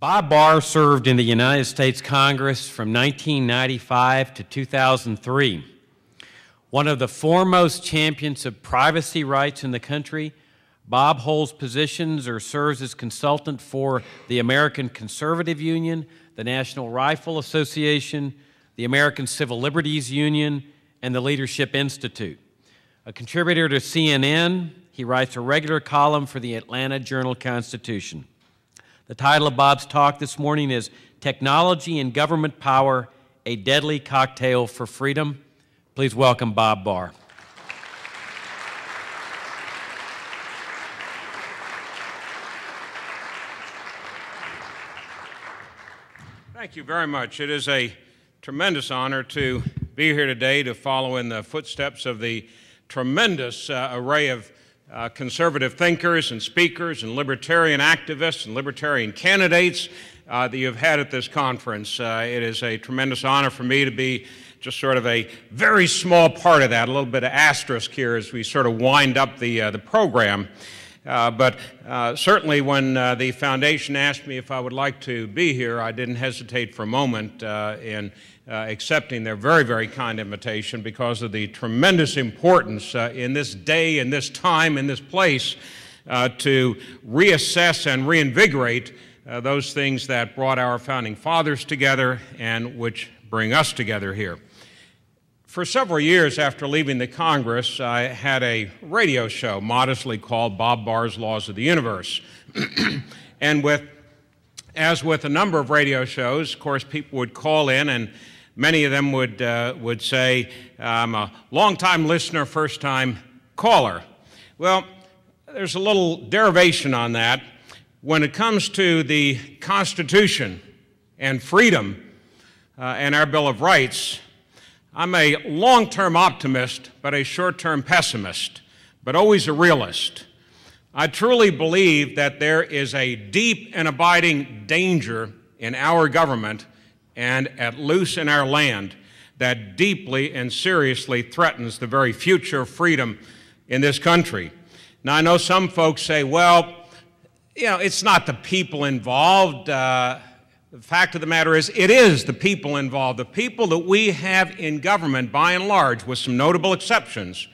Bob Barr served in the United States Congress from 1995 to 2003. One of the foremost champions of privacy rights in the country, Bob holds positions or serves as consultant for the American Conservative Union, the National Rifle Association, the American Civil Liberties Union, and the Leadership Institute. A contributor to CNN, he writes a regular column for the Atlanta Journal-Constitution. The title of Bob's talk this morning is Technology and Government Power, a Deadly Cocktail for Freedom. Please welcome Bob Barr. Thank you very much. It is a tremendous honor to be here today to follow in the footsteps of the tremendous array of conservative thinkers and speakers and libertarian activists and libertarian candidates that you've had at this conference. It is a tremendous honor for me to be just sort of a very small part of that, a little bit of asterisk here as we sort of wind up the program. But certainly when the foundation asked me if I would like to be here, I didn't hesitate for a moment in accepting their very, very kind invitation because of the tremendous importance in this day, in this time, in this place to reassess and reinvigorate those things that brought our founding fathers together and which bring us together here. For several years after leaving the Congress, I had a radio show modestly called Bob Barr's Laws of the Universe. And as with a number of radio shows, of course, people would call in and many of them would say, I'm a long-time listener, first-time caller. Well, there's a little derivation on that. When it comes to the Constitution and freedom and our Bill of Rights, I'm a long-term optimist, but a short-term pessimist, but always a realist. I truly believe that there is a deep and abiding danger in our government and at loose in our land that deeply and seriously threatens the very future of freedom in this country. Now, I know some folks say, well, you know, it's not the people involved. The fact of the matter is, it is the people involved, the people that we have in government, by and large, with some notable exceptions,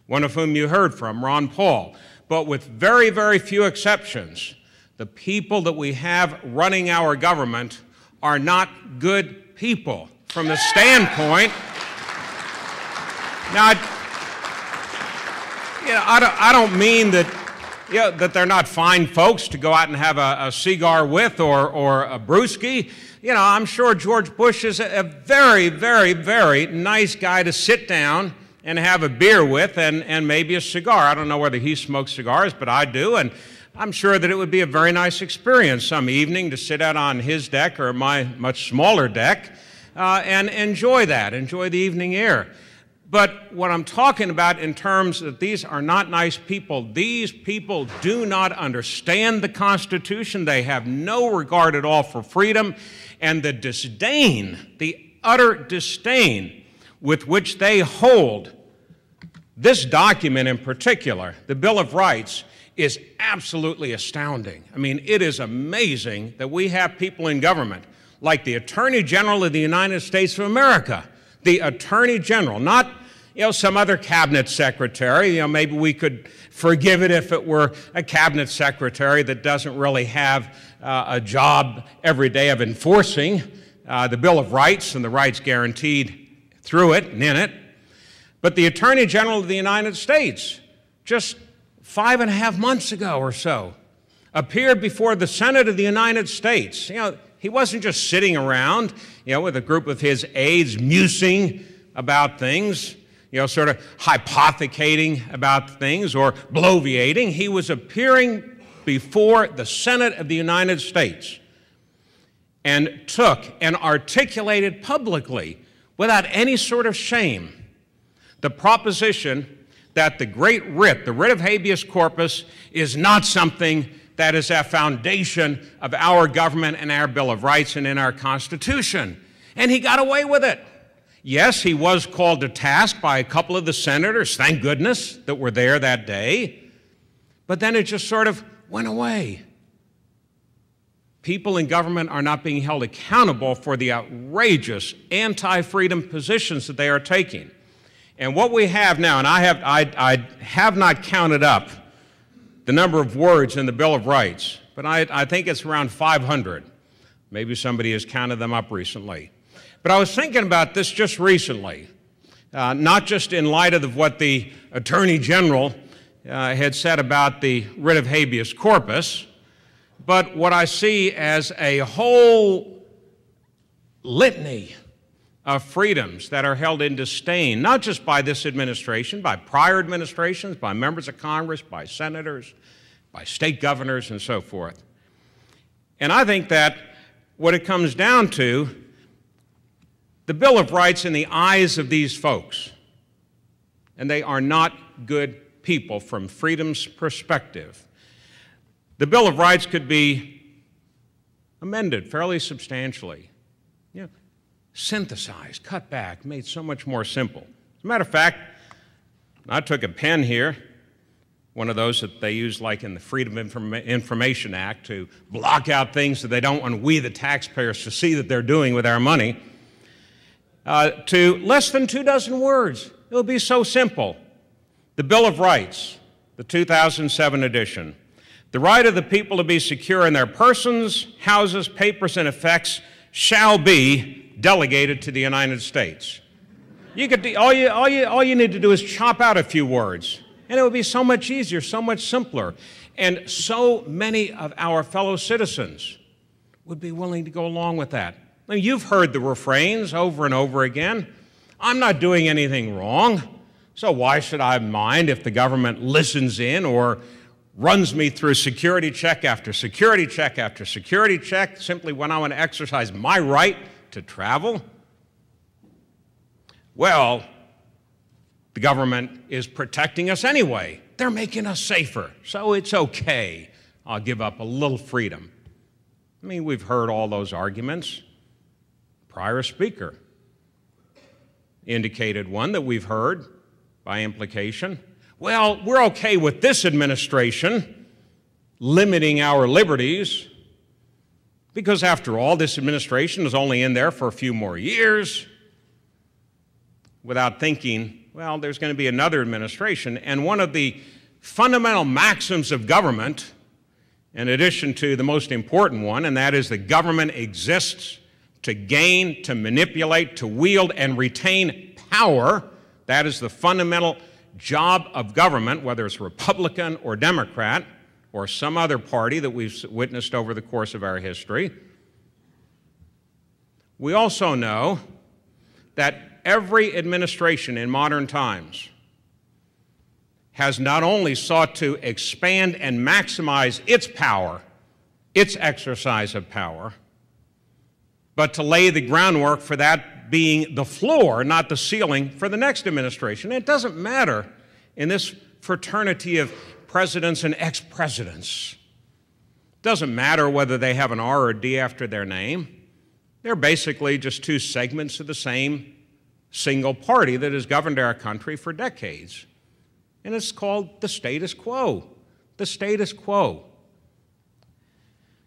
one of whom you heard from, Ron Paul. But with very, very few exceptions, the people that we have running our government are not good people from the standpoint. Now, I don't mean that, that they're not fine folks to go out and have a cigar with or a brewski. You know, I'm sure George Bush is a very, very, very nice guy to sit down and have a beer with and maybe a cigar. I don't know whether he smokes cigars, but I do. And I'm sure that it would be a very nice experience some evening to sit out on his deck or my much smaller deck and enjoy the evening air. But what I'm talking about in terms that these are not nice people, these people do not understand the Constitution. They have no regard at all for freedom. And the disdain, the utter disdain with which they hold this document in particular, the Bill of Rights, is absolutely astounding. I mean, it is amazing that we have people in government like the Attorney General of the United States of America, the Attorney General, not some other cabinet secretary. Maybe we could forgive it if it were a cabinet secretary that doesn't really have a job every day of enforcing the Bill of Rights and the rights guaranteed through it and in it. But the Attorney General of the United States, just 5.5 months ago or so, appeared before the Senate of the United States. He wasn't just sitting around, with a group of his aides musing about things, sort of hypothecating about things or bloviating. He was appearing before the Senate of the United States and took and articulated publicly, without any sort of shame, the proposition that the great writ, the writ of habeas corpus, is not something that is a foundation of our government and our Bill of Rights and in our Constitution. And he got away with it. Yes, he was called to task by a couple of the senators, thank goodness, that were there that day. But then it just sort of went away. people in government are not being held accountable for the outrageous anti-freedom positions that they are taking. And what we have now, and I have not counted up the number of words in the Bill of Rights, but I think it's around 500. Maybe somebody has counted them up recently. But I was thinking about this just recently, not just in light of what the Attorney General had said about the writ of habeas corpus, but what I see as a whole litany of freedoms that are held in disdain, not just by this administration, by prior administrations, by members of Congress, by senators, by state governors, and so forth. And I think that what it comes down to, the Bill of Rights in the eyes of these folks, and they are not good people from freedom's perspective. The Bill of Rights could be amended fairly substantially, synthesized, cut back, made so much more simple. As a matter of fact, I took a pen here, one of those that they use like in the Freedom of Information Act to block out things that they don't want we, the taxpayers, to see that they're doing with our money, to less than 24 words. It will be so simple. The Bill of Rights, the 2007 edition. The right of the people to be secure in their persons, houses, papers, and effects shall be delegated to the United States. All you need to do is chop out a few words, and it would be so much easier, so much simpler. And so many of our fellow citizens would be willing to go along with that. I mean, you've heard the refrains over and over again. I'm not doing anything wrong, so why should I mind if the government listens in or runs me through security check after security check after security check simply when I want to exercise my right to travel? Well, the government is protecting us anyway. They're making us safer, so it's okay. I'll give up a little freedom. I mean, we've heard all those arguments. Prior speaker indicated one that we've heard by implication. Well, we're okay with this administration limiting our liberties because, after all, this administration is only in there for a few more years, without thinking, well, there's going to be another administration. And one of the fundamental maxims of government, in addition to the most important one, and that is that government exists to gain, to manipulate, to wield, and retain power. That is the fundamental job of government, whether it's Republican or Democrat or some other party that we've witnessed over the course of our history. We also know that every administration in modern times has not only sought to expand and maximize its power, its exercise of power, but to lay the groundwork for that being the floor, not the ceiling, for the next administration. It doesn't matter in this fraternity of presidents and ex-presidents. It doesn't matter whether they have an R or a D after their name. They're basically just two segments of the same single party that has governed our country for decades. And it's called the status quo. The status quo.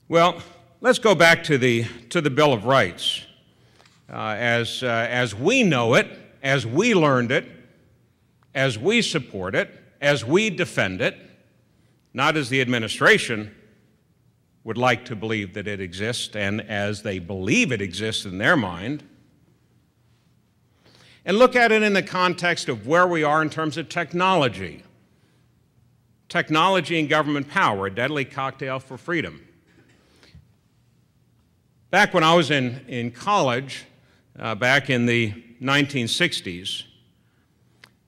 Well, let's go back to the Bill of Rights. As we know it, as we learned it, as we support it, as we defend it, not as the administration would like to believe that it exists and as they believe it exists in their mind, and look at it in the context of where we are in terms of technology. Technology and government power, a deadly cocktail for freedom. Back when I was in college, back in the 1960s,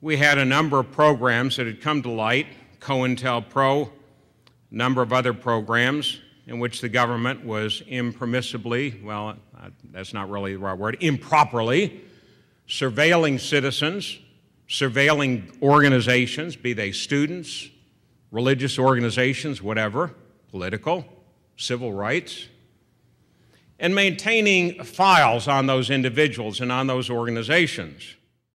we had a number of programs that had come to light, COINTELPRO, a number of other programs in which the government was impermissibly, well, that's not really the right word, improperly surveilling citizens, surveilling organizations, be they students, religious organizations, whatever, political, civil rights, and maintaining files on those individuals and on those organizations.